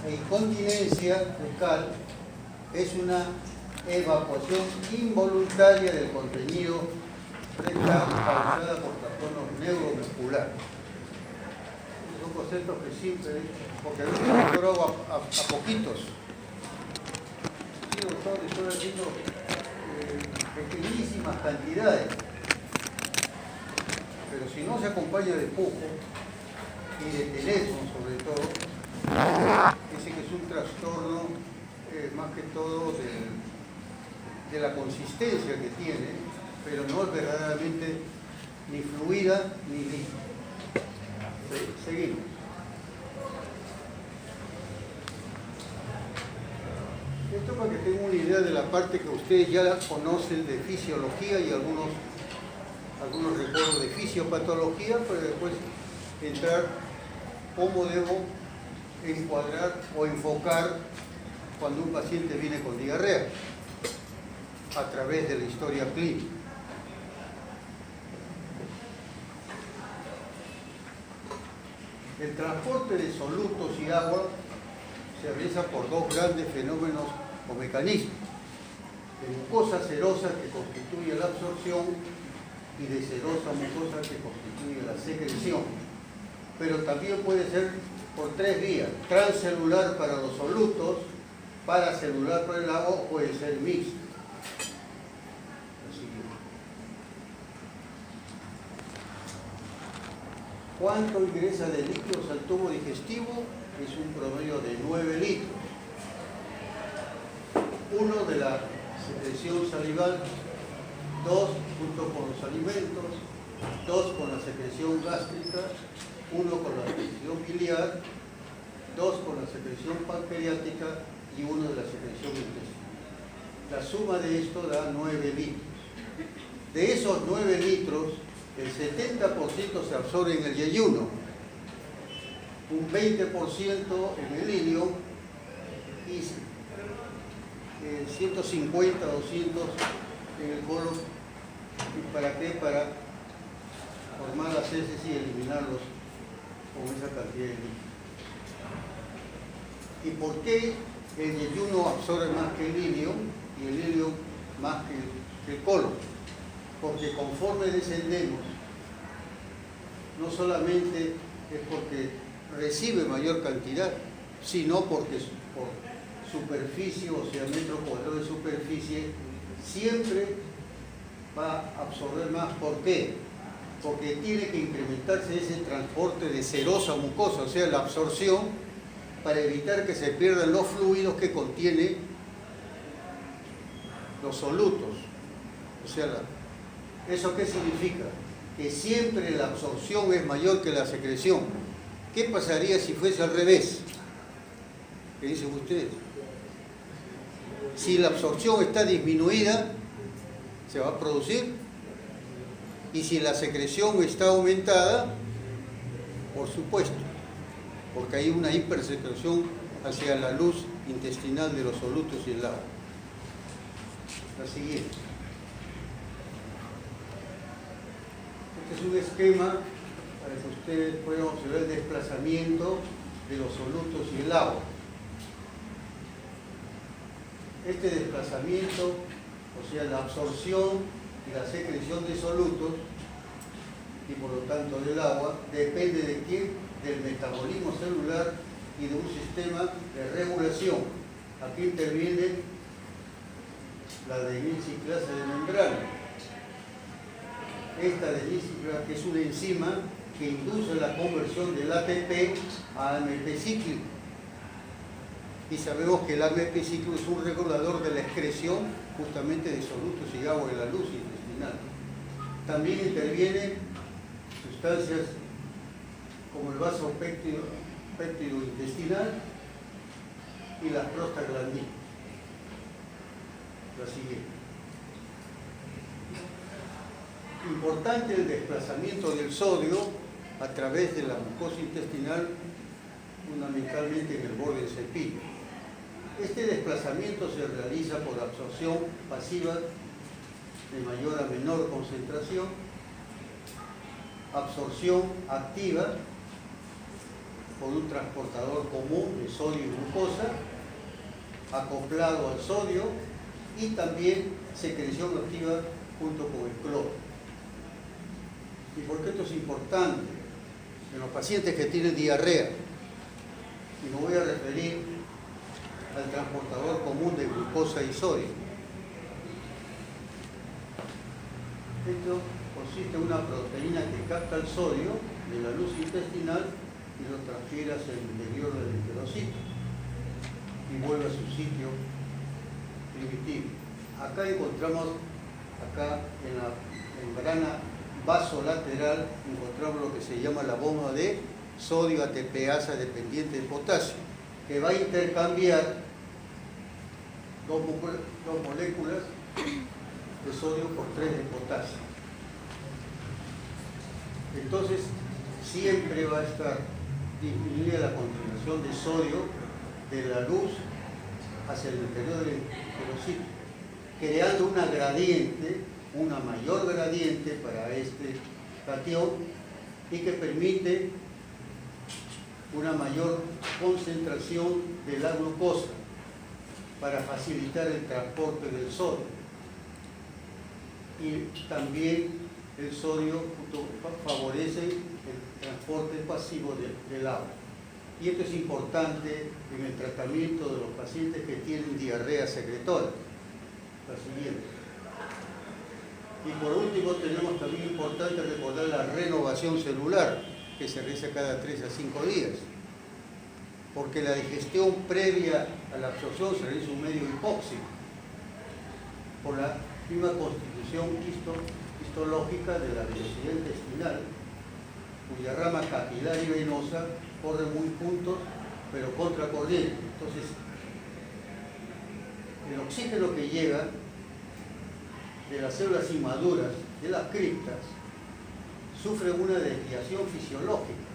e incontinencia fecal es una evacuación involuntaria del contenido rectal causada por trastorno neuromuscular. Son conceptos que siempre, porque a veces yo lo hago a poquitos. Sí, doctor, estoy haciendo pequeñísimas cantidades, pero si no se acompaña de pujo y de teléfono sobre todo, dice que es un trastorno más que todo de la consistencia que tiene, pero no es verdaderamente ni fluida ni líquida. Seguimos. Esto para que tengan una idea de la parte que ustedes ya la conocen de fisiología y algunos recuerdos de fisiopatología, pero después entrar cómo debo encuadrar o enfocar cuando un paciente viene con diarrea a través de la historia clínica. El transporte de solutos y agua se realiza por dos grandes fenómenos o mecanismos: de mucosa serosa, que constituye la absorción, y de serosa mucosa, que constituye la secreción. Pero también puede ser por tres vías: transcelular para los solutos, paracelular para el agua, o puede ser mixto. ¿Cuánto ingresa de líquidos al tubo digestivo? Es un promedio de 9 litros. 1 de la secreción salival, 2 junto con los alimentos, 2 con la secreción gástrica, 1 con la secreción biliar, 2 con la secreción pancreática y 1 de la secreción intestinal. La suma de esto da 9 litros. De esos 9 litros, el 70% se absorbe en el yeyuno, un 20% en el ilio y 150, 200 en el colon. ¿Y para qué? Para formar las heces y eliminarlos con esa cantidad de líquido. ¿Y por qué el yeyuno absorbe más que el ilio y el ilio más que el colon? Porque conforme descendemos, no solamente es porque recibe mayor cantidad, sino porque por superficie, o sea, metro cuadrado de superficie, siempre va a absorber más. ¿Por qué? Porque tiene que incrementarse ese transporte de serosa mucosa, o sea, la absorción, para evitar que se pierdan los fluidos que contiene los solutos. O sea, ¿eso qué significa? Que siempre la absorción es mayor que la secreción. ¿Qué pasaría si fuese al revés? ¿Qué dicen ustedes? Si la absorción está disminuida, se va a producir. Y si la secreción está aumentada, por supuesto, porque hay una hipersecreción hacia la luz intestinal de los solutos y el agua. La siguiente. Este es un esquema para que ustedes puedan observar el desplazamiento de los solutos y el agua. Este desplazamiento, o sea, la absorción y la secreción de solutos y por lo tanto del agua, depende de quién, del metabolismo celular y de un sistema de regulación. Aquí interviene la denisciclasa de membrana. Esta denisciclasa, que es una enzima que induce la conversión del ATP a AMP cíclico. Y sabemos que el AMP cíclico es un regulador de la excreción justamente de solutos y agua de la luz intestinal. También intervienen sustancias como el vasopéptido intestinal y las prostaglandinas. La siguiente. Importante el desplazamiento del sodio a través de la mucosa intestinal, fundamentalmente en el borde del cepillo. Este desplazamiento se realiza por absorción pasiva de mayor a menor concentración, absorción activa por un transportador común de sodio y glucosa, acoplado al sodio, y también secreción activa junto con el cloro. ¿Y por qué esto es importante? En los pacientes que tienen diarrea, y me voy a referir al transportador común de glucosa y sodio. Esto consiste en una proteína que capta el sodio de la luz intestinal y lo transfiere hacia el interior del enterocito y vuelve a su sitio primitivo. Acá encontramos, acá en la membrana vasolateral, encontramos lo que se llama la bomba de sodio ATPasa dependiente de potasio, que va a intercambiar dos moléculas de sodio por 3 de potasio. Entonces, siempre va a estar disminuida la concentración de sodio de la luz hacia el interior del enterocito, creando una gradiente, una mayor gradiente para este catión, y que permite una mayor concentración de la glucosa para facilitar el transporte del sodio. Y también el sodio favorece el transporte pasivo del agua. Y esto es importante en el tratamiento de los pacientes que tienen diarrea secretora. La siguiente. Y por último tenemos también importante recordar la renovación celular, que se realiza cada 3 a 5 días. Porque la digestión previa a la absorción se realiza un medio hipóxico, por la misma constitución histológica de la velocidad intestinal, cuya rama capilar y venosa corre muy juntos, pero contracorriente. Entonces, el oxígeno que llega de las células inmaduras, de las criptas, sufre una desviación fisiológica,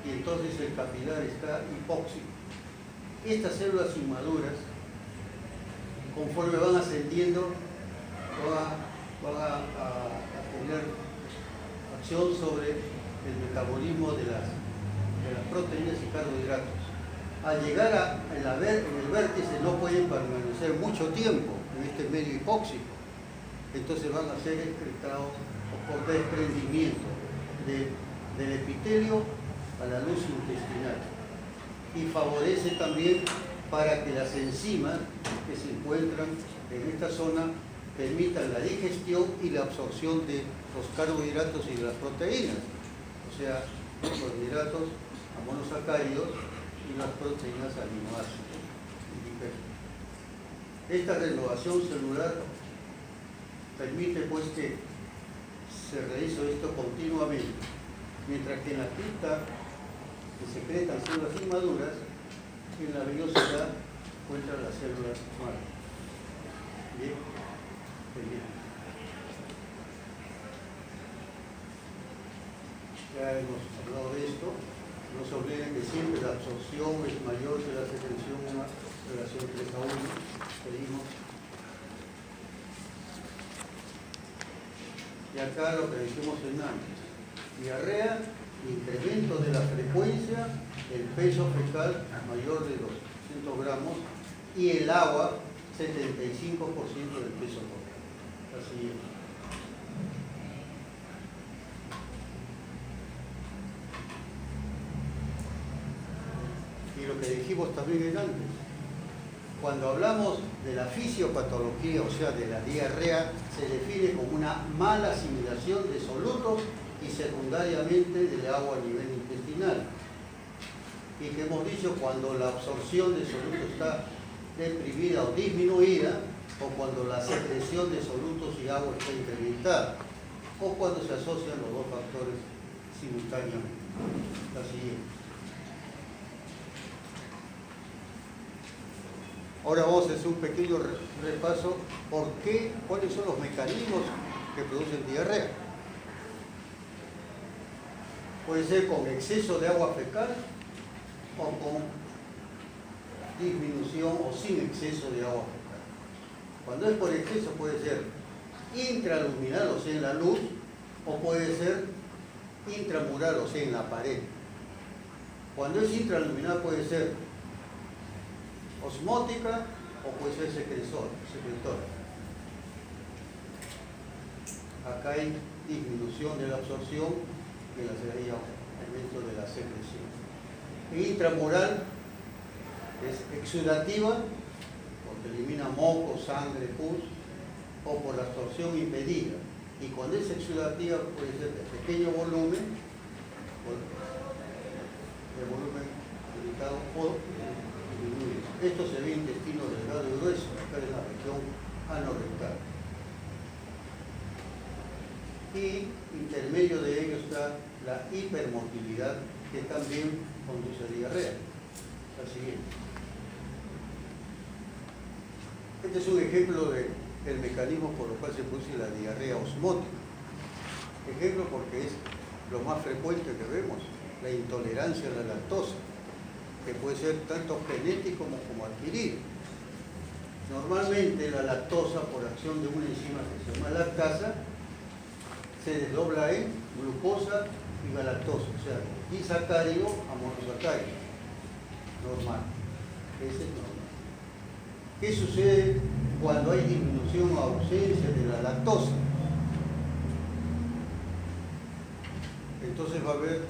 y entonces el capilar está hipóxico. Estas células inmaduras, conforme van ascendiendo, van a tener acción sobre el metabolismo de las proteínas y carbohidratos. Al llegar en el vértice no pueden permanecer mucho tiempo en este medio hipóxico, entonces van a ser excretados por desprendimiento del epitelio a la luz intestinal, y favorece también para que las enzimas que se encuentran en esta zona permitan la digestión y la absorción de los carbohidratos y de las proteínas, o sea, los carbohidratos monosacáridos y las proteínas aminoácidos. Esta renovación celular permite pues que se realice esto continuamente, mientras que en la cripta que secretan células inmaduras, en la vellosidad encuentran las células madres. Bien, bien. Ya hemos hablado de esto. No se olviden que siempre la absorción es mayor que la secreción, una relación 3 a 1. Seguimos. Y acá lo que dijimos antes: diarrea, incremento de la frecuencia, el peso fecal mayor de 200 gramos y el agua 75% del peso total. La siguiente. Y lo que dijimos también antes, cuando hablamos de la fisiopatología, o sea, de la diarrea, se define como una mala asimilación de solutos y secundariamente del agua a nivel intestinal. Y que hemos dicho, cuando la absorción de solutos está deprimida o disminuida, o cuando la secreción de solutos y agua está incrementada, o cuando se asocian los dos factores simultáneamente. La siguiente. Ahora vamos a hacer un pequeño repaso por qué, cuáles son los mecanismos que producen diarrea. Puede ser con exceso de agua fecal o con disminución o sin exceso de agua fecal. Cuando es por exceso puede ser intraluminal, o sea, en la luz, o puede ser intramural, o sea, en la pared. Cuando es intraluminal puede ser osmótica o puede ser secretora. Acá hay disminución de la absorción y aumento de la secreción. Intramural es exudativa, porque elimina moco, sangre, pus, o por la absorción impedida. Y cuando es exudativa puede ser de pequeño volumen, de volumen limitado o disminuido. Esto se ve en intestino delgado y grueso, acá en la región anorrectal. Y intermedio de ello está la hipermotilidad, que también conduce a diarrea. La siguiente. Este es un ejemplo del mecanismo por el cual se produce la diarrea osmótica. Ejemplo porque es lo más frecuente que vemos, la intolerancia a la lactosa, que puede ser tanto genético como adquirido. Normalmente la lactosa, por acción de una enzima que se llama lactasa, se desdobla en glucosa y galactosa, o sea, disacárido a monosacárido. Normal. Ese es normal. ¿Qué sucede cuando hay disminución o ausencia de la lactosa? Entonces va a haber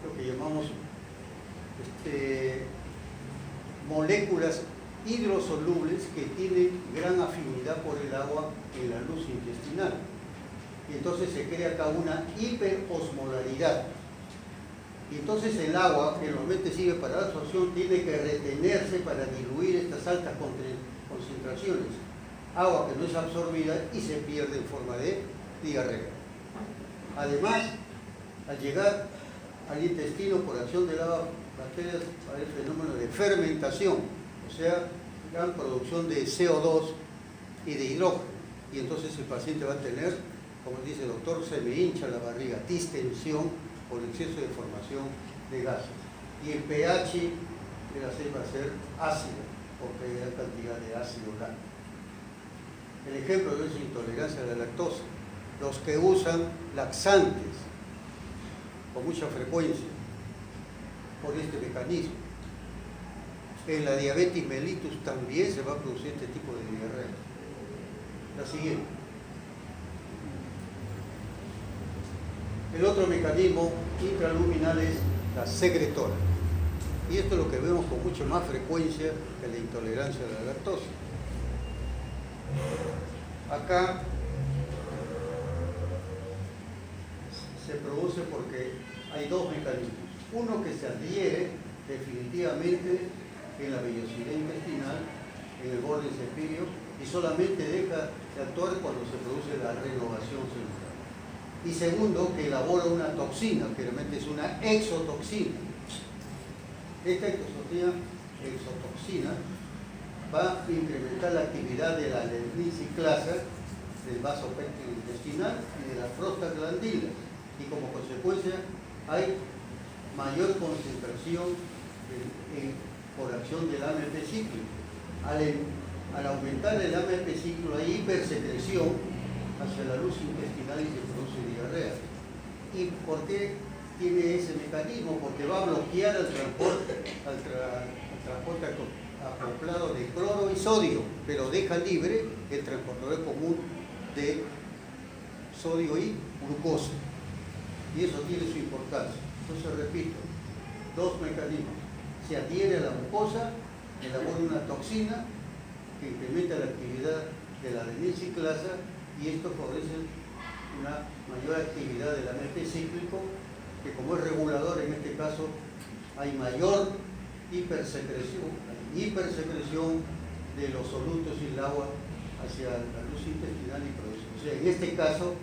lo que llamamos moléculas hidrosolubles que tienen gran afinidad por el agua en la luz intestinal. Y entonces se crea acá una hiperosmolaridad. Y entonces el agua, que normalmente sirve para la absorción, tiene que retenerse para diluir estas altas concentraciones. Agua que no es absorbida y se pierde en forma de diarrea. Además, al llegar al intestino por acción de las bacterias, hay el fenómeno de fermentación, o sea, gran producción de CO2 y de hidrógeno. Y entonces el paciente va a tener, como dice el doctor, se me hincha la barriga, distensión por exceso de formación de gases. Y el pH de la sed va a ser ácido, porque hay gran cantidad de ácido láctico. El ejemplo de esa intolerancia a la lactosa, los que usan laxantes con mucha frecuencia por este mecanismo. En la diabetes mellitus también se va a producir este tipo de diarrea. La siguiente. El otro mecanismo intraluminal es la secretora. Y esto es lo que vemos con mucha más frecuencia que la intolerancia a la lactosa. Acá se produce porque hay dos mecanismos. Uno que se adhiere definitivamente en la vellosidad intestinal, en el borde cefíleo, y solamente deja de actuar cuando se produce la renovación celular. Y segundo, que elabora una toxina, que realmente es una exotoxina. Esta exotoxina va a incrementar la actividad de la adenosiclasa, del vaso péptido intestinal y de las prostaglandinas. Y como consecuencia hay mayor concentración por acción del AMP cíclico. Al aumentar el AMP cíclico hay hipersecreción hacia la luz intestinal y se produce diarrea. ¿Y por qué tiene ese mecanismo? Porque va a bloquear el transporte, transporte acoplado de cloro y sodio, pero deja libre el transportador común de sodio y glucosa. Y eso tiene su importancia. Entonces repito, dos mecanismos. Se adhiere a la mucosa, elabora una toxina que incrementa la actividad de la adenosiclasa y esto favorece una mayor actividad del AMP cíclico, que como es regulador, en este caso hay mayor hipersecreción de los solutos y el agua hacia la luz intestinal y produce. O sea, en este caso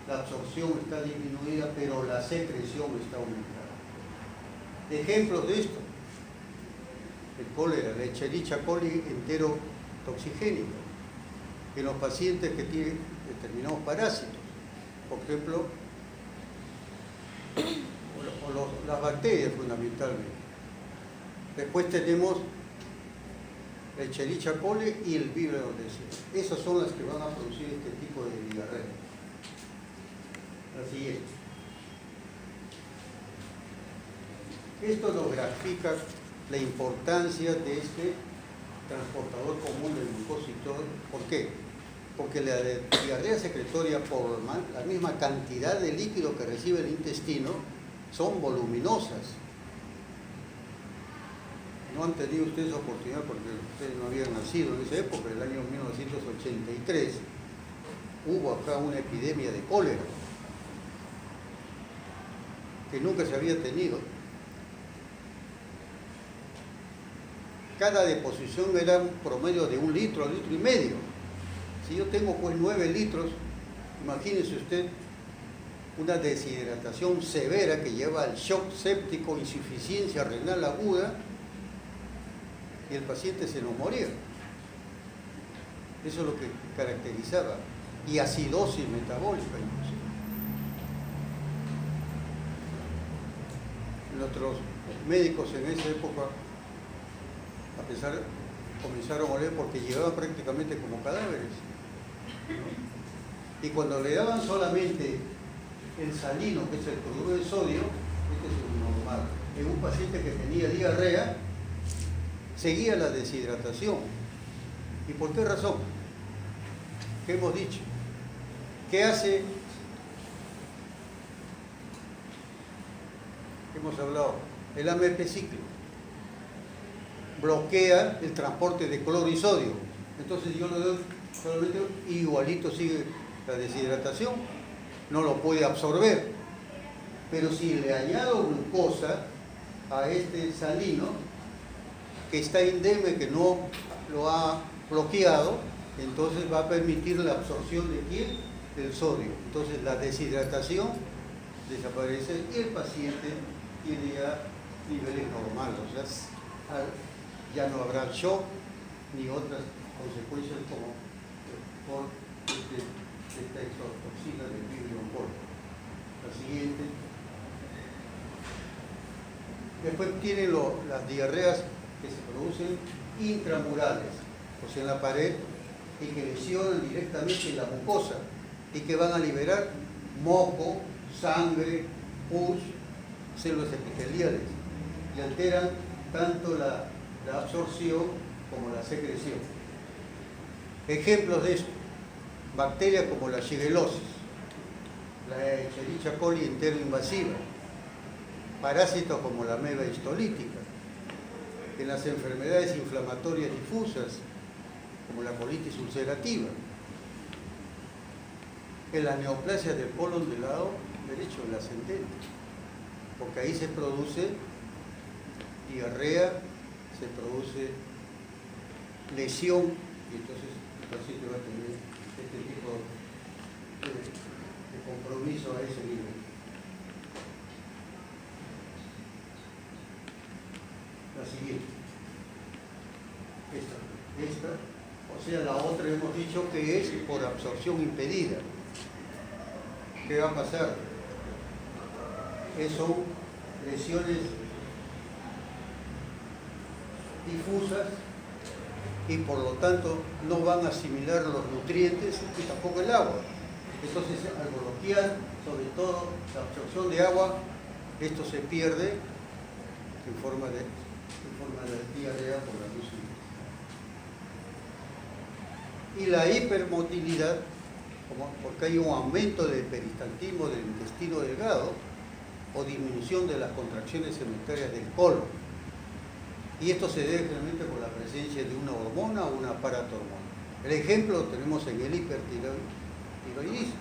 la absorción está disminuida, pero la secreción está aumentada. Ejemplos de esto: el cólera, la Escherichia coli enterotoxigénica, en los pacientes que tienen determinados parásitos, por ejemplo, las bacterias fundamentalmente. Después tenemos la Escherichia coli y el Vibrio de esas son las que van a producir este tipo de diarrea. La siguiente. Esto nos grafica la importancia de este transportador común del glucósido. ¿Por qué? Porque la diarrea secretoria, por la misma cantidad de líquido que recibe el intestino, son voluminosas. No han tenido ustedes oportunidad porque ustedes no habían nacido en esa época, en el año 1983, hubo acá una epidemia de cólera que nunca se había tenido. Cada deposición era un promedio de 1 litro, 1,5 litros. Si yo tengo pues 9 litros, imagínese usted una deshidratación severa que lleva al shock séptico, insuficiencia renal aguda, y el paciente se nos moría. Eso es lo que caracterizaba. Y acidosis metabólica incluso. Nuestros médicos en esa época, a pesar, comenzaron a oler porque llegaban prácticamente como cadáveres. Y cuando le daban solamente el salino, que es el cloruro de sodio, este es el normal. En un paciente que tenía diarrea, seguía la deshidratación. ¿Y por qué razón? ¿Qué hemos dicho? ¿Qué hace? Hemos hablado, el AMP ciclo. Bloquea el transporte de cloro y sodio. Entonces yo lo doy solamente y igualito sigue la deshidratación, no lo puede absorber. Pero si le añado glucosa a este salino, que está indemne, que no lo ha bloqueado, entonces va a permitir la absorción de ¿quién? Del sodio. Entonces la deshidratación desaparece y el paciente tiene ya niveles normales, o sea, ya no habrá shock ni otras consecuencias como por esta exotoxina del vidrio en polvo. La siguiente. Después tienen las diarreas que se producen intramurales, o sea, en la pared, y que lesionan directamente la mucosa y que van a liberar moco, sangre, pus, células epiteliales y alteran tanto la absorción como la secreción. Ejemplos de esto: bacterias como la shigellosis, la Escherichia coli enteroinvasiva, parásitos como la ameba histolítica, en las enfermedades inflamatorias difusas como la colitis ulcerativa, en las neoplasias del colon del lado derecho del ascendente, porque ahí se produce diarrea, se produce lesión, y entonces el paciente va a tener este tipo de compromiso a ese nivel. La siguiente. Esta, o sea, la otra hemos dicho que es por absorción impedida. ¿Qué va a pasar? Son lesiones difusas y por lo tanto no van a asimilar los nutrientes y tampoco el agua. Entonces, al bloquear sobre todo la absorción de agua, esto se pierde en forma de diarrea por la luz. Y la hipermotilidad, porque hay un aumento del peristaltismo del intestino delgado o disminución de las contracciones cementerias del colon. Y esto se debe generalmente por la presencia de una hormona o un aparato hormonal. El ejemplo lo tenemos en el hipertiroidismo,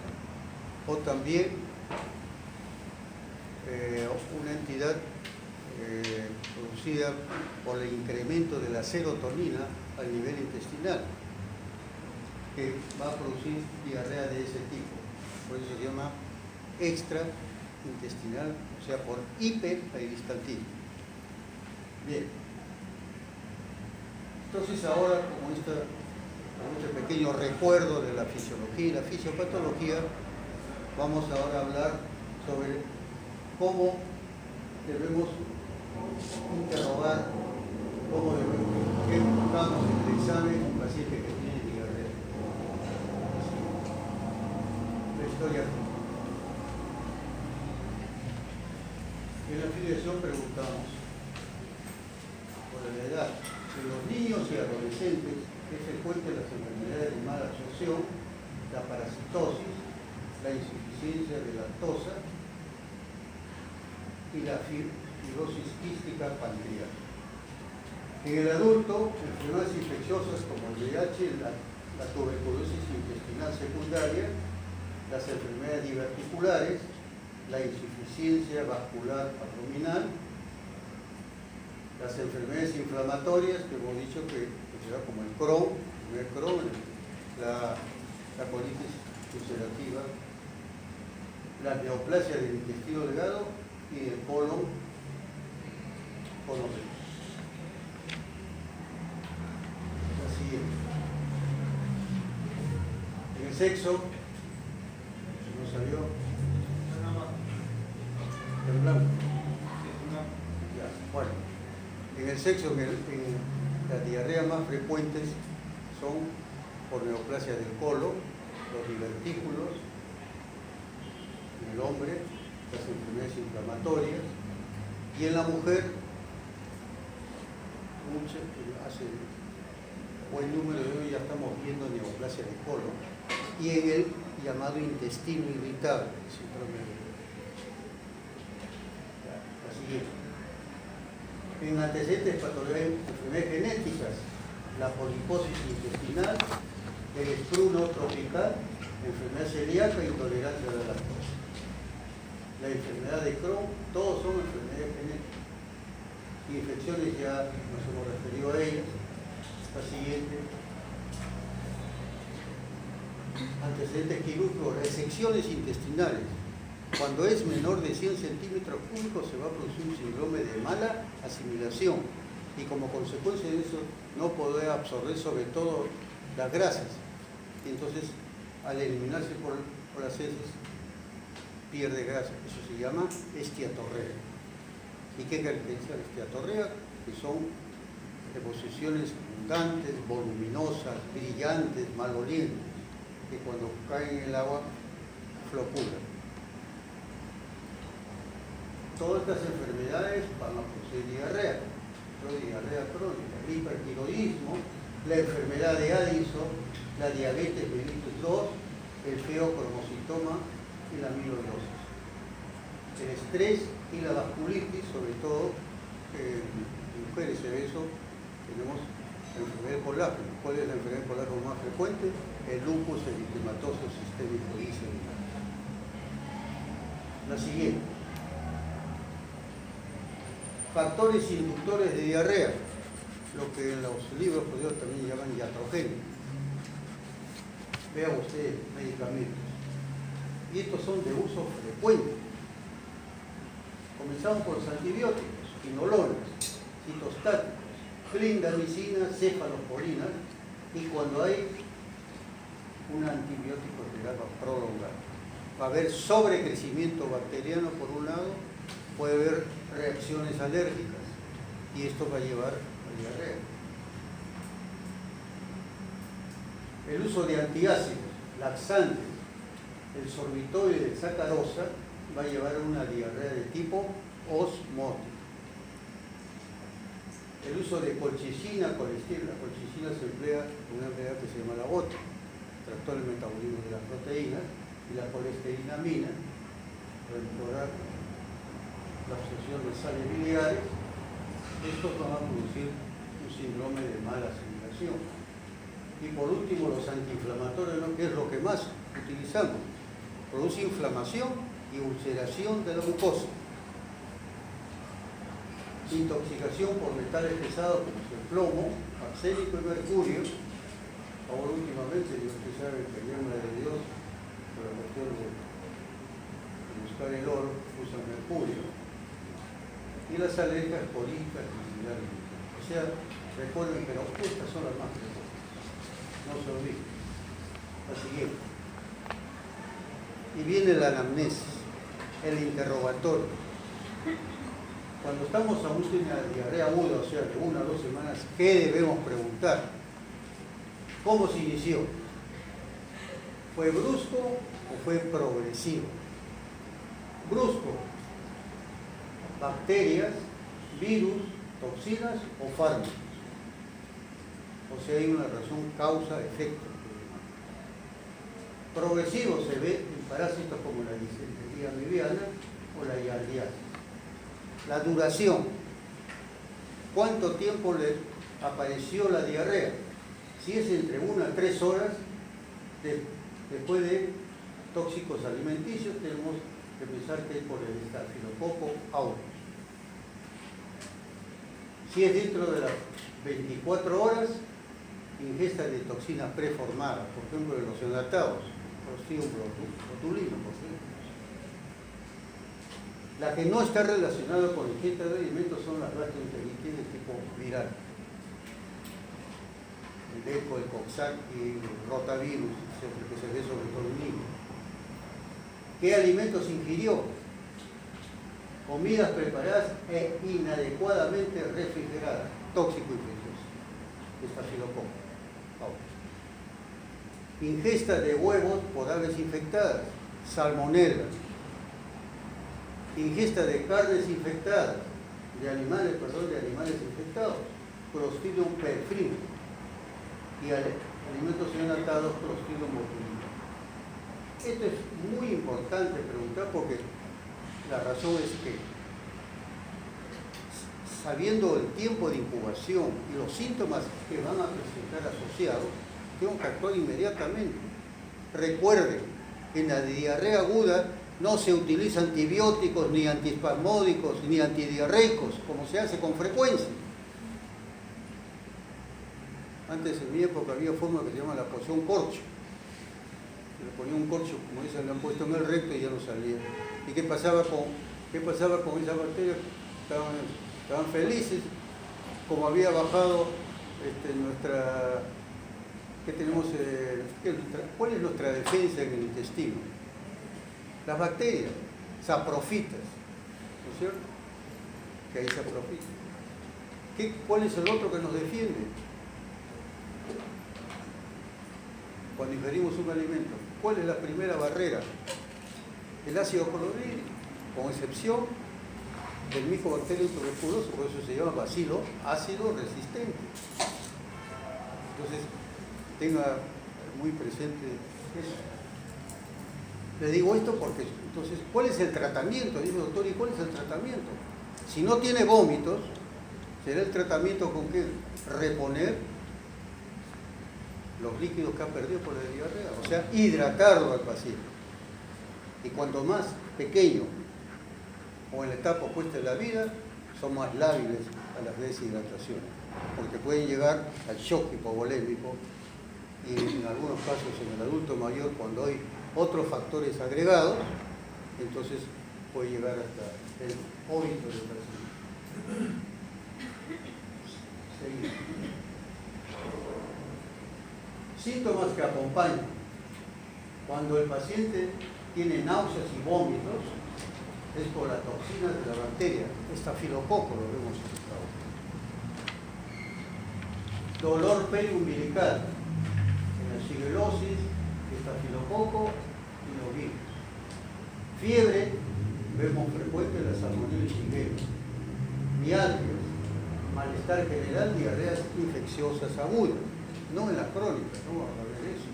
o también una entidad producida por el incremento de la serotonina al nivel intestinal, que va a producir diarrea de ese tipo. Por eso se llama extraintestinal, o sea, por hiperperistaltismo. Bien. Entonces ahora, con este pequeño recuerdo de la fisiología y la fisiopatología, vamos ahora a hablar sobre cómo debemos interrogar, cómo debemos, qué buscamos en el examen de un paciente que tiene diarrea. La historia. En la continuación preguntamos por la edad. En los niños y adolescentes es frecuente las enfermedades de mala absorción, la parasitosis, la insuficiencia de lactosa y la fibrosis quística pancreática. En el adulto, enfermedades infecciosas como el VIH, la tuberculosis intestinal secundaria, las enfermedades diverticulares, la insuficiencia vascular abdominal, las enfermedades inflamatorias que hemos dicho que será como el Crohn, la colitis ulcerativa, la neoplasia del intestino delgado y el colon seco. Así es. En el sexo, ¿no salió? En blanco. Ya, bueno. En el sexo, las diarreas más frecuentes son por neoplasia del colon, los divertículos, en el hombre, las enfermedades inflamatorias, y en la mujer, hace buen número de hoy ya estamos viendo neoplasia del colon, y en el llamado intestino irritable, así es. En antecedentes patológicos, enfermedades genéticas, la poliposis intestinal, el estruno tropical, enfermedad celíaca e intolerancia a la lactosa. La enfermedad de Crohn, todos son enfermedades genéticas. Infecciones ya nos hemos referido a ellas. La siguiente. Antecedentes quirúrgicos, resecciones intestinales. Cuando es menor de 100 centímetros cúbicos se va a producir un síndrome de mala asimilación y como consecuencia de eso no poder absorber sobre todo las grasas. Y entonces al eliminarse por las heces pierde grasa. Eso se llama esteatorrea. ¿Y qué caracteriza la esteatorrea? Que son deposiciones abundantes, voluminosas, brillantes, malolientes, que cuando caen en el agua floculan. Todas estas enfermedades van a producir diarrea crónica, el hipertiroidismo, la enfermedad de Addison, la diabetes mellitus 2, el feocromocitoma y la amiloidosis. El estrés y la vasculitis, sobre todo en mujeres se ve eso, tenemos la enfermedad de colágeno. ¿Cuál es la enfermedad de colágeno más frecuente? El lupus eritematoso sistémico disseminado. La siguiente. Factores inductores de diarrea, lo que en los libros judíos también llaman iatrogénicos. Vean ustedes, medicamentos. Y estos son de uso frecuente. Comenzamos con los antibióticos, quinolonas, citostáticos, clindamicina, cefalosporinas, y cuando hay un antibiótico terapia prolongada. Va a haber sobrecrecimiento bacteriano por un lado, puede haber reacciones alérgicas y esto va a llevar a diarrea. El uso de antiácidos, laxantes, el sorbitol y el sacarosa va a llevar a una diarrea de tipo osmótico. El uso de colchicina, colesterol, la colchicina se emplea en una enfermedad que se llama la gota, trastorno del metabolismo de las proteínas, y la colesterinamina para mejorar la absorción de sales biliares. Estos van a producir un síndrome de mala asimilación. Y por último, los antiinflamatorios, ¿no? Que es lo que más utilizamos. Produce inflamación y ulceración de la mucosa. Intoxicación por metales pesados como el plomo, arsénico y mercurio. Ahora últimamente, usted sabe que el nombre de Dios, por la cuestión de buscar el oro, usa mercurio. Y las alergias políticas y similares. O sea, recuerden, pero estas son las más frecuentes. No se olviden. La siguiente. Y viene la anamnesis, el interrogatorio. Cuando estamos ante una diarrea aguda, o sea, de 1 a 2 semanas, ¿qué debemos preguntar? ¿Cómo se inició? ¿Fue brusco o fue progresivo? Brusco. bacterias, virus, toxinas o fármacos. O sea, hay una relación causa-efecto. Progresivo se ve en parásitos como la disentería liviana o la giardiasis. La duración. ¿Cuánto tiempo le apareció la diarrea? Si es entre 1 a 3 horas después de tóxicos alimenticios, tenemos que pensar que es por el estafilococo aureus. Si es dentro de las 24 horas, ingesta de toxinas preformadas, por ejemplo, de los enlatados, Clostridium botulinum, por ejemplo. La que no está relacionada con la ingesta de alimentos son las gastroenteritis de tipo viral. El ECO, el Coxsackie, el rotavirus, que se ve sobre todo en niños. ¿Qué alimentos ingirió? Comidas preparadas e inadecuadamente refrigeradas, tóxico infeccioso, estafilococo aureus. Ingesta de huevos por aves infectadas, salmonella. Ingesta de carnes infectadas, de animales infectados, Clostridium perfringens, y alimentos enlatados, Clostridium botulinum. Esto es muy importante preguntar porque la razón es que, sabiendo el tiempo de incubación y los síntomas que van a presentar asociados, tengo que actuar inmediatamente. Recuerden, en la diarrea aguda no se utilizan antibióticos, ni antiespasmódicos, ni antidiarreicos, como se hace con frecuencia. Antes, en mi época, había forma que se llama la poción corcho. Se le ponía un corcho, como dicen, le han puesto en el recto y ya no salía. ¿Y qué pasaba con esas bacterias? Estaban felices, como había bajado nuestra... ¿Qué tenemos? ¿Cuál es nuestra defensa en el intestino? Las bacterias, saprofitas, ¿no es cierto? Que hay saprofitas. ¿Cuál es el otro que nos defiende? Cuando ingerimos un alimento, ¿cuál es la primera barrera? El ácido clorhídrico, con excepción del Mycobacterium tuberculosis, por eso se llama bacilo ácido resistente. Entonces, tenga muy presente eso. Le digo esto porque, entonces, ¿cuál es el tratamiento? Dice el doctor, ¿y cuál es el tratamiento? Si no tiene vómitos, será el tratamiento con qué? Reponer los líquidos que ha perdido por la diarrea, o sea, hidratarlo al paciente. Y cuanto más pequeño o en la etapa opuesta de la vida, son más lábiles a las deshidrataciones, porque pueden llegar al shock hipovolémico y en algunos casos en el adulto mayor, cuando hay otros factores agregados, entonces puede llegar hasta el óbito del paciente. Seguimos. Síntomas que acompañan. Cuando el paciente tiene náuseas y vómitos, es por la toxina de la bacteria, estafilococo, lo vemos en esta hoja. Dolor periumbilical, en la shigellosis, estafilococo y los virus. Fiebre, vemos frecuente la salmonella shigella. Mialgias, malestar general, diarreas infecciosas agudas, no en las crónicas, no vamos a ver eso.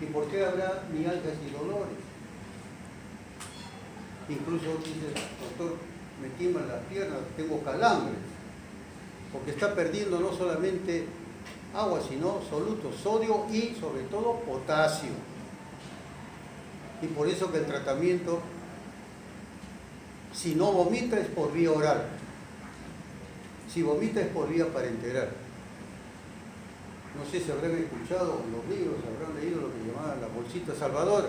¿Y por qué habrá mialgias y dolores? Incluso dice, doctor, me tiemblan las piernas, tengo calambres, porque está perdiendo no solamente agua, sino solutos, sodio y sobre todo potasio. Y por eso que el tratamiento, si no vomita, es por vía oral. Si vomita, es por vía parenteral. No sé si habrán escuchado en los libros, habrán leído lo que llamaban la bolsita salvadora.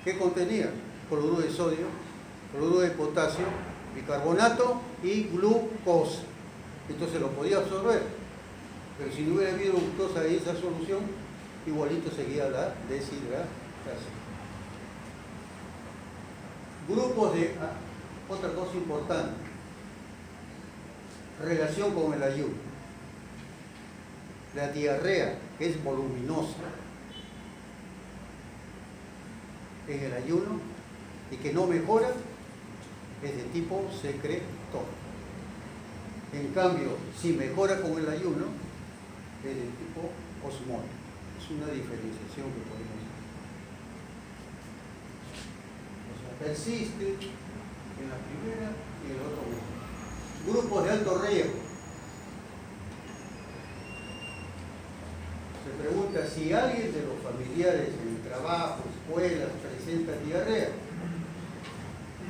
¿Qué contenía? Cloruro de sodio, cloruro de potasio, bicarbonato y glucosa. Entonces lo podía absorber, pero si no hubiera habido glucosa en esa solución, igualito seguía la deshidratación. Grupos de... otra cosa importante, relación con el ayuno. La diarrea, que es voluminosa en el ayuno y que no mejora, es de tipo secretor. En cambio, si mejora con el ayuno, es de tipo osmótico. Es una diferenciación que podemos hacer. O sea, persiste en la primera y en el otro grupo. Grupos de alto riesgo. Se pregunta si alguien de los familiares en el trabajo, escuelas, presenta diarrea,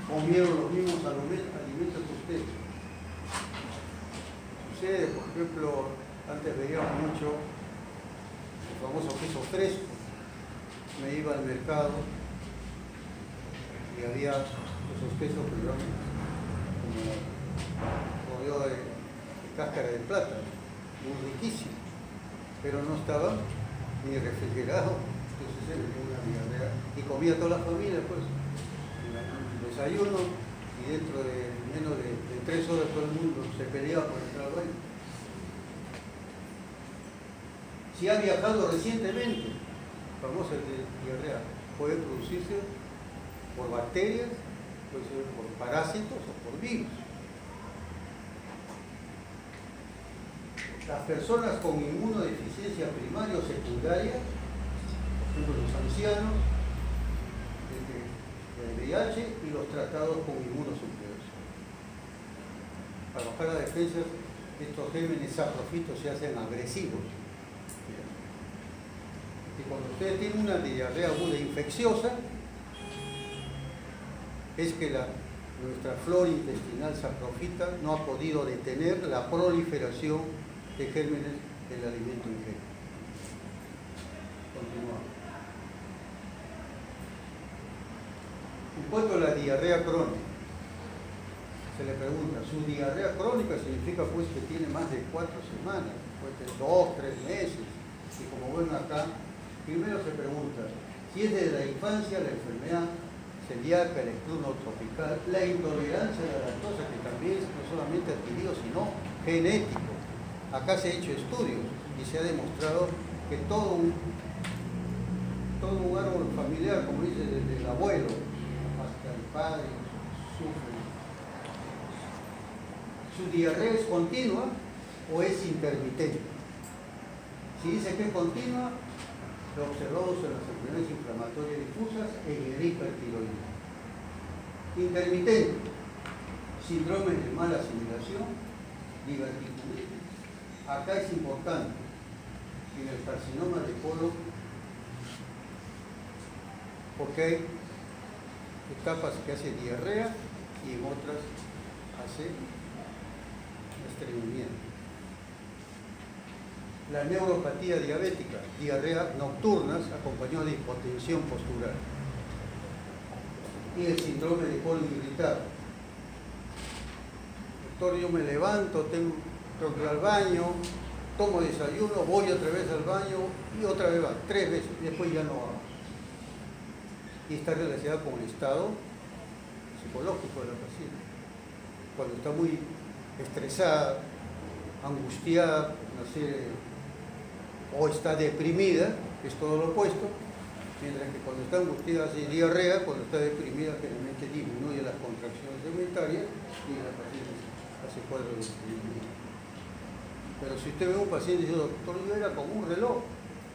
comieron los mismos alimentos que ustedes. Sucede, por ejemplo, antes veíamos mucho el famoso queso fresco. Me iba al mercado y había esos quesos que eran como rodeados de cáscara de plátano, muy riquísimo, pero no estaba ni refrigerado, entonces se me dio una diarrea y comía toda la familia, pues, en el desayuno, y dentro de menos de 3 horas todo el mundo se peleaba por entrar al baño. Si ha viajado recientemente, famosa diarrea, puede producirse por bacterias, puede ser por parásitos o por virus. Las personas con inmunodeficiencia primaria o secundaria, por ejemplo los ancianos, el VIH y los tratados con inmunosupresores. Para bajar las defensas, estos gérmenes saprofitos se hacen agresivos. Y cuando ustedes tienen una diarrea aguda infecciosa, es que nuestra flora intestinal saprofita no ha podido detener la proliferación de gérmenes del alimento ingerido. Continuamos. En cuanto a la diarrea crónica, se le pregunta, ¿su diarrea crónica significa pues que tiene más de 4 semanas? Puede ser 2, 3 meses. Y como ven acá, primero se pregunta si es desde la infancia la enfermedad celíaca, el excluno tropical, la intolerancia a la lactosa, que también es no solamente adquirido, sino genético. Acá se han hecho estudios y se ha demostrado que todo un árbol familiar, como dice, desde el abuelo hasta el padre, sufre. ¿Su diarrea es continua o es intermitente? Si dice que es continua, lo observamos en las enfermedades inflamatorias difusas e en el hipertiroidismo. Intermitente, síndrome de mala asimilación, diverticulitis. Acá es importante, en el carcinoma de colon, porque hay etapas que hace diarrea y en otras hace estreñimiento. La neuropatía diabética, diarrea nocturnas acompañada de hipotensión postural. Y el síndrome de colon irritado. Doctor, yo me levanto, tengo que ir al baño, tomo desayuno, voy otra vez al baño y otra vez va, 3 veces, y después ya no hago. Y está relacionada con el estado psicológico de la paciente. Cuando está muy estresada, angustiada, no sé, o está deprimida, es todo lo opuesto, mientras que cuando está angustiada hace diarrea, cuando está deprimida generalmente disminuye las contracciones segmentarias y la paciente hace cuadros de estreñimiento. Pero si usted ve a un paciente y dice, doctor, yo era como un reloj,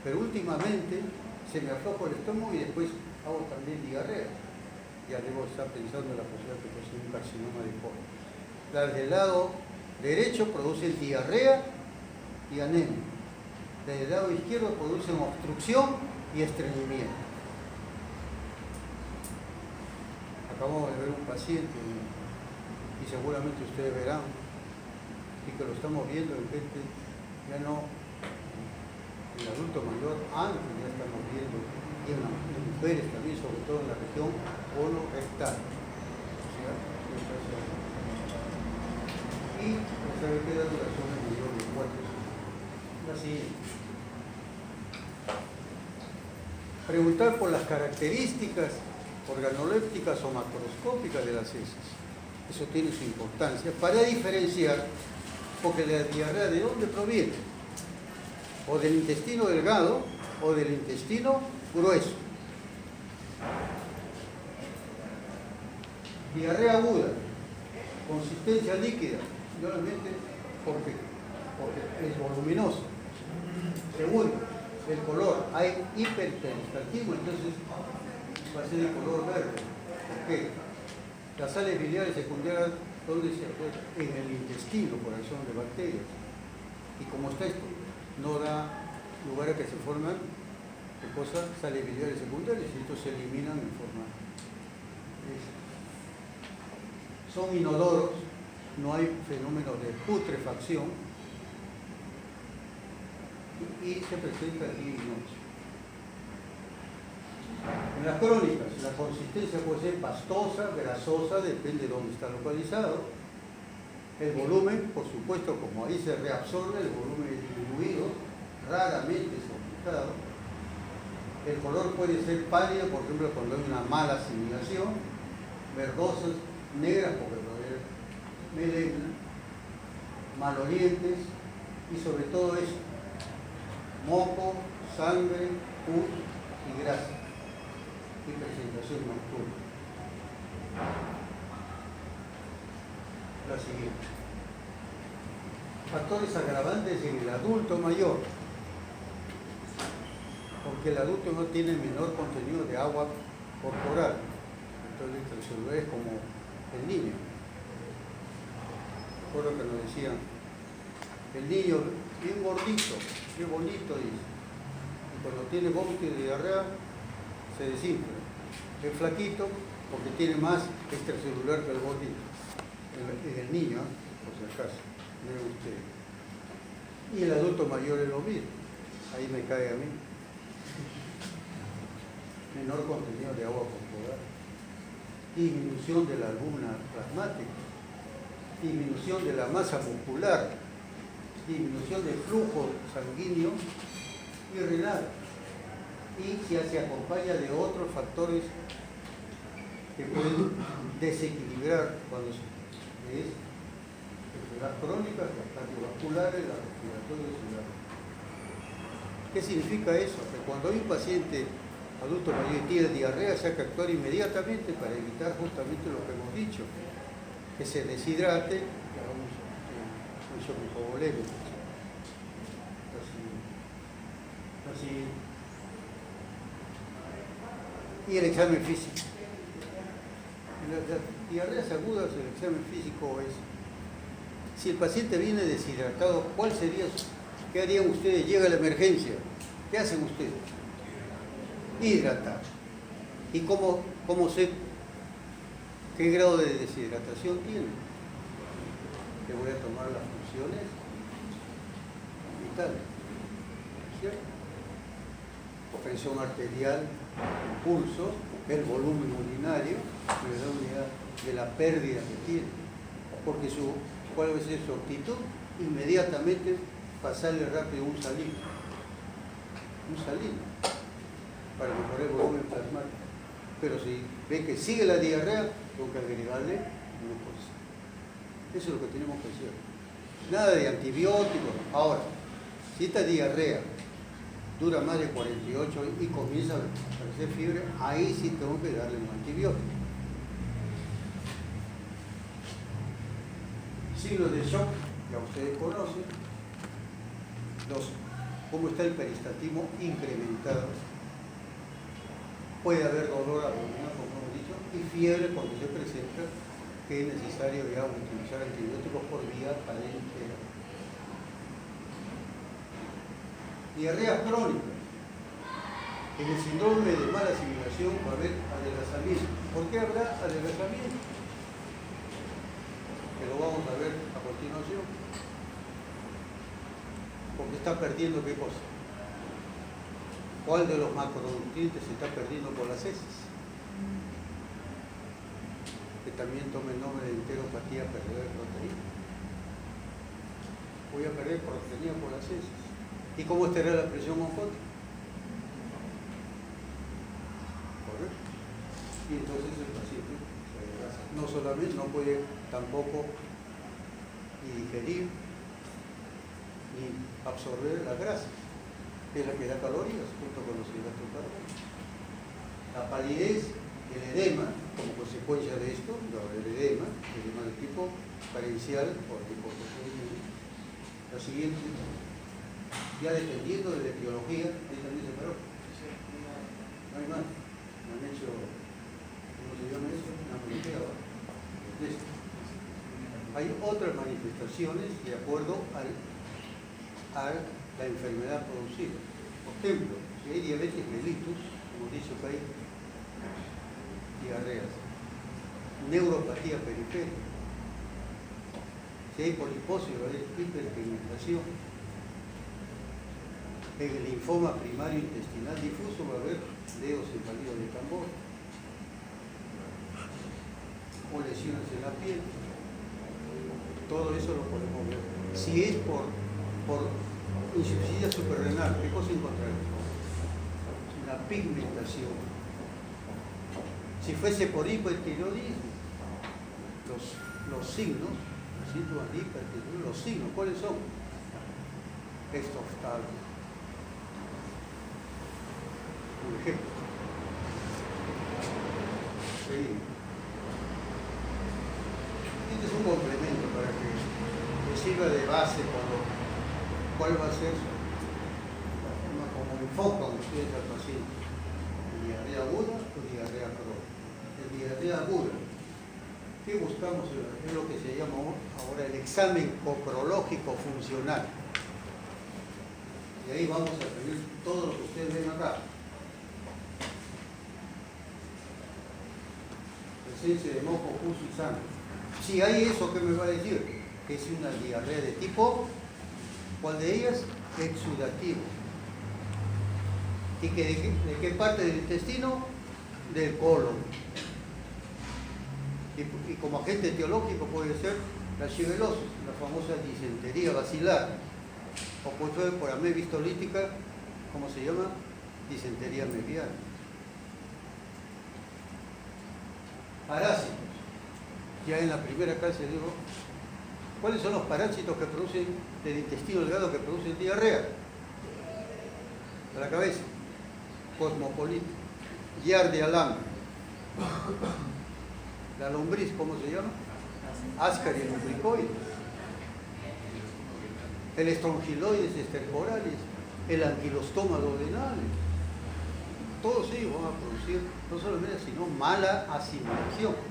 pero últimamente se me afloja el estómago y después hago también diarrea. Ya debo estar pensando en la posibilidad de que sea un carcinoma de colon. Las del lado derecho producen diarrea y anemia. Desde el lado izquierdo producen obstrucción y estreñimiento. Acabamos de ver un paciente y seguramente ustedes verán y que lo estamos viendo en gente ya no, el adulto mayor, antes ya estamos viendo, y en las mujeres también, sobre todo en la región colorectal. Y no sabe qué da duración en mayor de 4 semanas. La siguiente. Preguntar por las características organolépticas o macroscópicas de las heces. Eso tiene su importancia para diferenciar, porque la diarrea ¿de dónde proviene? O del intestino delgado o del intestino grueso. Diarrea aguda, Consistencia líquida, normalmente porque es voluminoso. Segundo, el color, hay hiperperistaltismo, entonces va a ser el color verde. ¿Por qué? Las sales biliares secundarias, ¿dónde se encuentran? En el intestino por acción de bacterias. Y como está esto, no da lugar a que se forman sales biliares secundarias, y estos se eliminan en forma. Son inodoros, no hay fenómeno de putrefacción y se presenta día y noche. En las crónicas, la consistencia puede ser pastosa, grasosa, depende de dónde está localizado. El volumen, por supuesto, como ahí se reabsorbe, el volumen es disminuido, raramente es aumentado. El color puede ser pálido, por ejemplo, cuando hay una mala asimilación, verdosas, negras, porque puede haber melena, malolientes, y sobre todo eso, moco, sangre, pus y grasa, y presentación nocturna. La siguiente. Factores agravantes en el adulto mayor, porque el adulto no tiene menor contenido de agua corporal, entonces el celular es como el niño. Recuerdo que nos decían, el niño bien gordito, qué bonito, dice, y cuando tiene vómito y diarrea se desinfla. Es flaquito porque tiene más extracelular que el gordito. El niño, por si acaso, ve usted. Y el adulto mayor es lo mismo. Ahí me cae a mí. Menor contenido de agua corporal. Disminución de la albúmina plasmática. Disminución de la masa muscular. Disminución del flujo sanguíneo y renal. Y si se acompaña de otros factores que pueden desequilibrar cuando es enfermedades crónicas, las cardiovasculares, las respiratorias. ¿Qué significa eso? Que cuando hay un paciente adulto mayor y tiene diarrea, se hay que actuar inmediatamente para evitar justamente lo que hemos dicho, que se deshidrate, que haga un shock hipovolémico. Así. Y el examen físico. En las diarreas agudas, el examen físico es, si el paciente viene deshidratado, ¿cuál sería? ¿Qué harían ustedes? Llega la emergencia. ¿Qué hacen ustedes? Hidratar. ¿Y cómo sé qué grado de deshidratación tiene? Que voy a tomar las funciones vitales, ¿cierto? Presión arterial, pulso, el volumen urinario, me da una idea de la pérdida que tiene. Porque ¿cuál va a ser su actitud? Inmediatamente pasarle rápido un salino. Para mejorar el volumen plasmático. Pero si ve que sigue la diarrea, tengo que agregarle glucosa. Eso es lo que tenemos que hacer. Nada de antibióticos. Ahora, si esta diarrea dura más de 48 y comienza a aparecer fiebre, ahí sí tengo que darle un antibiótico. Signos de shock, ya ustedes conocen. Cómo está el peristaltismo incrementado. Puede haber dolor abdominal, como hemos dicho, y fiebre cuando se presenta, que es necesario ya utilizar antibióticos por vía parenteral. Diarrea crónica. En el síndrome de mala asimilación va a haber adelgazamiento. ¿Por qué habrá adelgazamiento? Que lo vamos a ver a continuación. Porque está perdiendo ¿qué cosa? ¿Cuál de los macronutrientes se está perdiendo por las heces? Que también tome el nombre de enteropatía perdedora de proteína. Voy a perder proteína por las heces. ¿Y cómo estará la presión osmótica? ¿Correcto? Y entonces el paciente se adelgaza. No solamente, no puede tampoco ni digerir ni absorber la grasa, que es la que da calorías junto con los hidratos de carbono. La palidez El edema, como consecuencia de esto, el edema de tipo carencial o tipo procedimiento. La siguiente, ya dependiendo de la etiología, ahí también se paró. No hay más. Me han hecho, ¿cómo se llama eso? Una molequia. Hay otras manifestaciones de acuerdo a la enfermedad producida. Por ejemplo, si hay diabetes mellitus, como dice que hay diarreas, neuropatía periférica, si hay poliposis o hay hiperpigmentación, en el linfoma primario intestinal difuso va a haber dedos salidos de tambor o lesiones en la piel. Todo eso lo podemos ver. Si es por insuficiencia suprarrenal, ¿qué cosa encontraremos? Una pigmentación. Si fuese por hipertiroidismo, los signos, los síntomas de hipertiroidismo, los signos, ¿cuáles son? Estoftalmo. Un ejemplo. Seguimos. Este es un complemento para que le sirva de base cuál va a ser como enfocan ustedes al paciente. Diarrea aguda o diarrea crónica. En diarrea aguda, ¿qué buscamos? Es lo que se llama ahora el examen coprológico funcional. Y ahí vamos a tener todo lo que ustedes ven acá. Presencia de moco, pus y sangre. Si hay eso, ¿qué me va a decir? Que es una diarrea de tipo, ¿cuál de ellas? Exudativo. ¿Y que de qué parte del intestino? Del colon. Y como agente etiológico puede ser la shigellosis, la famosa disentería bacilar. O puede ser por amebia histolítica, ¿cómo se llama? Disentería mediana. Parásitos. Ya en la primera clase digo, ¿cuáles son los parásitos que producen del intestino delgado que producen diarrea? A la cabeza. Cosmopolita. Giardia lambda. La lombriz, ¿cómo se llama? Ascaris lumbricoides. El Strongyloides estercoralis. El Ankylostoma duodenale. Todos ellos van a producir no solamente sino mala asimilación.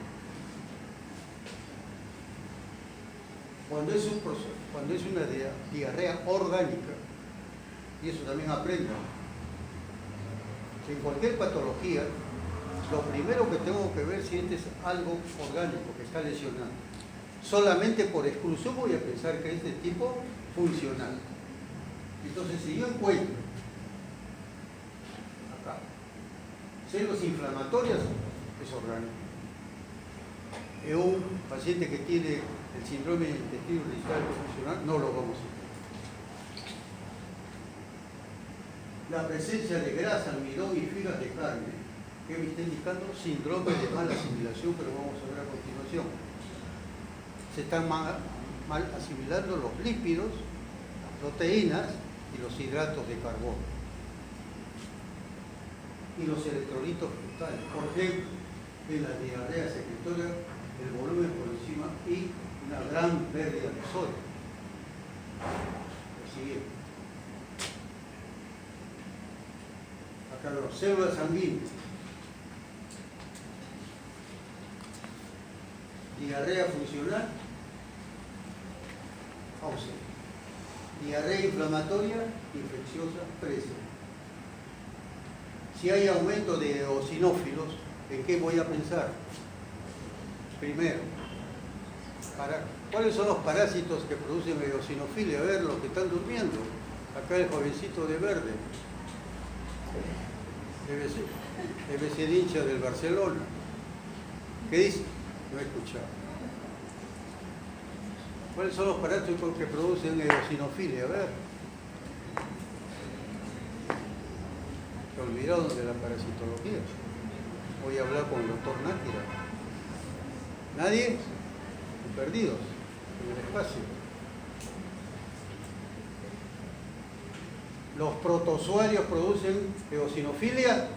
Cuando es una diarrea orgánica, y eso también aprendan, en cualquier patología, lo primero que tengo que ver si este es algo orgánico que está lesionado. Solamente por exclusión voy a pensar que es de tipo funcional. Entonces, si yo encuentro acá células inflamatorias, es orgánico. En un paciente que tiene el síndrome de intestino irritable funcional, no lo vamos a ver. La presencia de grasa, almidón y fibras de carne, que me está indicando síndrome de mala asimilación, pero vamos a ver a continuación. Se están mal asimilando los lípidos, las proteínas y los hidratos de carbono. Y los electrolitos frutales. Por ejemplo, en la diarrea secretoria, el volumen por encima y una gran pérdida de sodio. Lo siguiente. Acá las células sanguíneas. Diarrea funcional, ausente. Diarrea inflamatoria, infecciosa, presente. Si hay aumento de eosinófilos, ¿en qué voy a pensar? Primero, ¿cuáles son los parásitos que producen eosinofilia? A ver, los que están durmiendo. Acá el jovencito de verde. Debe ser hincha del Barcelona. ¿Qué dice? No he escuchado. ¿Cuáles son los parásitos que producen eosinofilia? A ver. Se olvidaron de la parasitología. Voy a hablar con el doctor Nájera. ¿Nadie? Perdidos en el espacio. ¿Los protozoarios producen eosinofilia?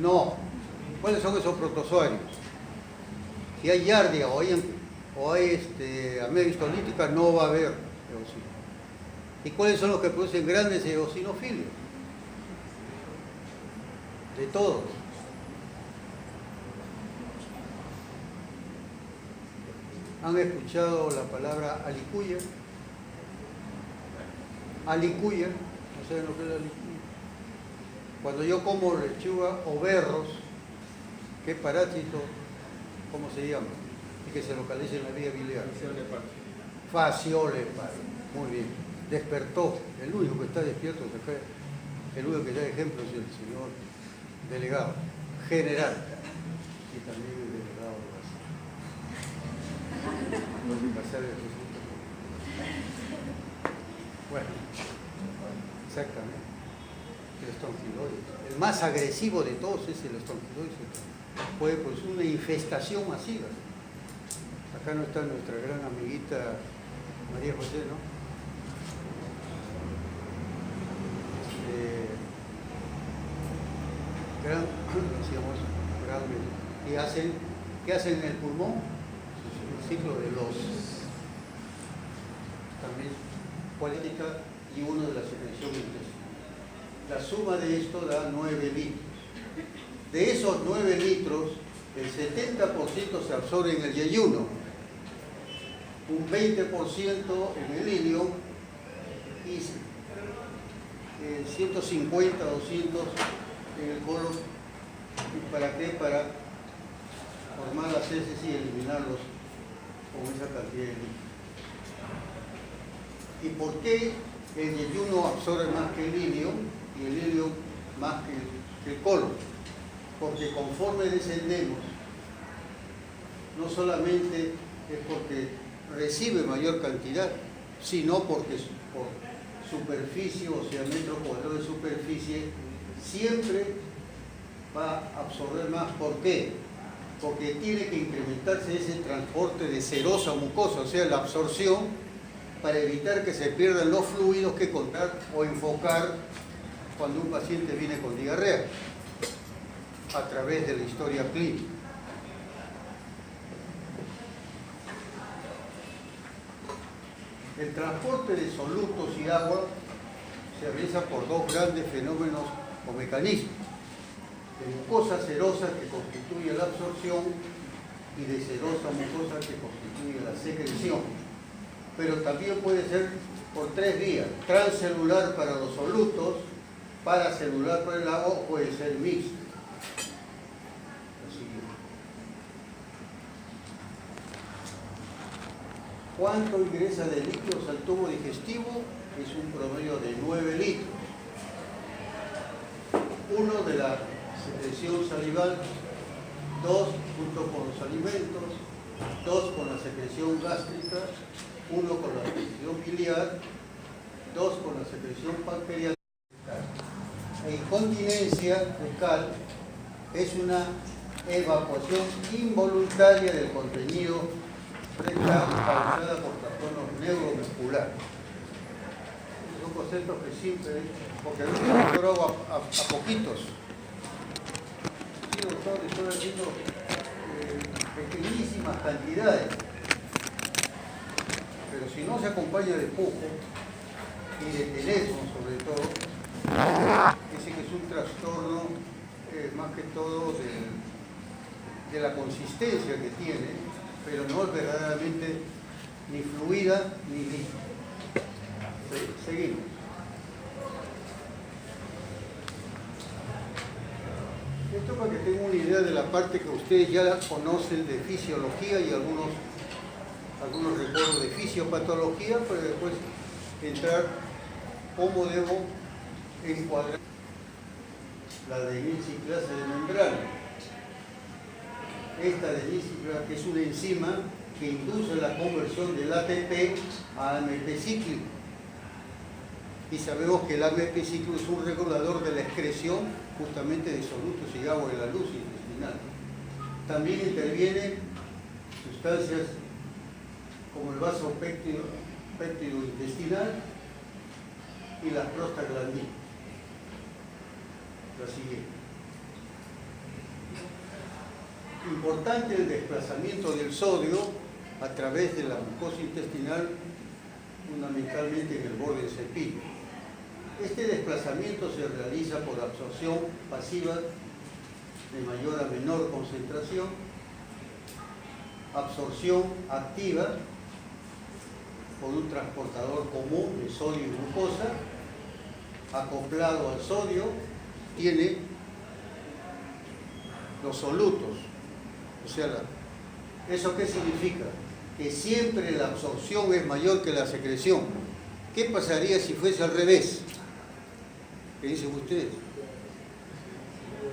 No. ¿Cuáles son esos protozoarios? Si hay giardia o hay amiba histolítica, no va a haber eosinofilia. ¿Y cuáles son los que producen grandes eosinofilios? De todos. ¿Han escuchado la palabra alicuya? Alicuya, ¿no saben lo que es la alicuya? Cuando yo como lechuga o berros, ¿qué parásito? ¿Cómo se llama? Y que se localiza en la vía biliar. Faciole. Muy bien. Despertó. El único que está despierto, el único que da ejemplo es el señor delegado general. Y también el delegado de pasar el resultado. Bueno, exactamente. El estonquiloides. El más agresivo de todos es el estonquiloides. Puede producir una infestación masiva. Acá no está nuestra gran amiguita María José, ¿no? ¿Qué hacen en el pulmón? El ciclo de los también política y uno de la secreción intestinal. La suma de esto da 9 litros. De esos 9 litros, el 70% se absorbe en el yeyuno, un 20% en el ilio y 150, 200 en el colon. ¿Para qué? Para formar las heces y eliminarlos con esa cantidad de líquidos. ¿Y por qué el yeyuno absorbe más que el ilio y el ilio más que el colon? Porque conforme descendemos, no solamente es porque recibe mayor cantidad, sino porque por superficie, o sea, metro cuadrado de superficie, siempre va a absorber más. ¿Por qué? Porque tiene que incrementarse ese transporte de serosa mucosa, o sea, la absorción, para evitar que se pierdan los fluidos que contar o enfocar cuando un paciente viene con diarrea, a través de la historia clínica. El transporte de solutos y agua se realiza por dos grandes fenómenos o mecanismos: de mucosa serosa, que constituye la absorción, y de serosa mucosa, que constituye la secreción. Pero también puede ser por tres vías: transcelular para los solutos, paracelular para el agua, o puede ser mixto. ¿Cuánto ingresa de líquidos al tubo digestivo? Es un promedio de 9 litros. Uno de la secreción salival, 2 junto con los alimentos, 2 con la secreción gástrica, 1 con la secreción biliar, 2 con la secreción pancreatal. La incontinencia fecal es una evacuación involuntaria del contenido rectal causada por trastornos neuromusculares. Son conceptos que siempre, porque a veces yo hago a poquitos. Sí, doctor, estoy haciendo pequeñísimas cantidades, pero si no se acompaña de pujo y de teléfono sobre todo, dice que es un trastorno más que todo de la consistencia que tiene, pero no es verdaderamente ni fluida ni líquida. Seguimos. Esto para que tengan una idea de la parte que ustedes ya conocen de fisiología y algunos recuerdos de fisiopatología, pero después entrar cómo debo encuadrar la denisciclasa de membrana. Esta denisciclasa es una enzima que induce la conversión del ATP a AMP cíclico. Y sabemos que el AMP cíclico es un regulador de la excreción justamente de solutos y agua de la luz intestinal. También intervienen sustancias como el vasopéptido intestinal y las prostaglandinas. La siguiente. importante el desplazamiento del sodio a través de la mucosa intestinal, fundamentalmente en el borde del cepillo. Este desplazamiento se realiza por absorción pasiva de mayor a menor concentración, absorción activa por un transportador común de sodio y glucosa, acoplado al sodio, tiene los solutos. O sea, ¿eso qué significa? Que siempre la absorción es mayor que la secreción. ¿Qué pasaría si fuese al revés? ¿Qué dicen ustedes?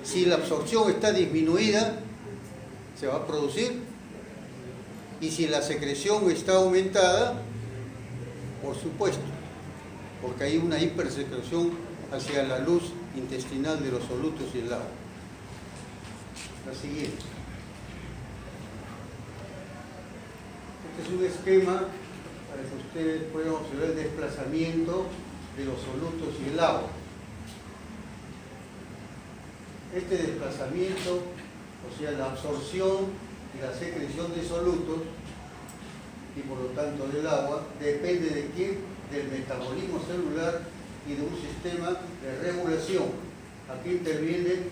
Si la absorción está disminuida, se va a producir. Y si la secreción está aumentada, por supuesto, porque hay una hipersecreción hacia la luz intestinal de los solutos y el agua. La siguiente. Este es un esquema para que ustedes puedan observar el desplazamiento de los solutos y el agua. Este desplazamiento, o sea, la absorción y la secreción de solutos y por lo tanto del agua, depende de quién, del metabolismo celular y de un sistema de regulación. Aquí interviene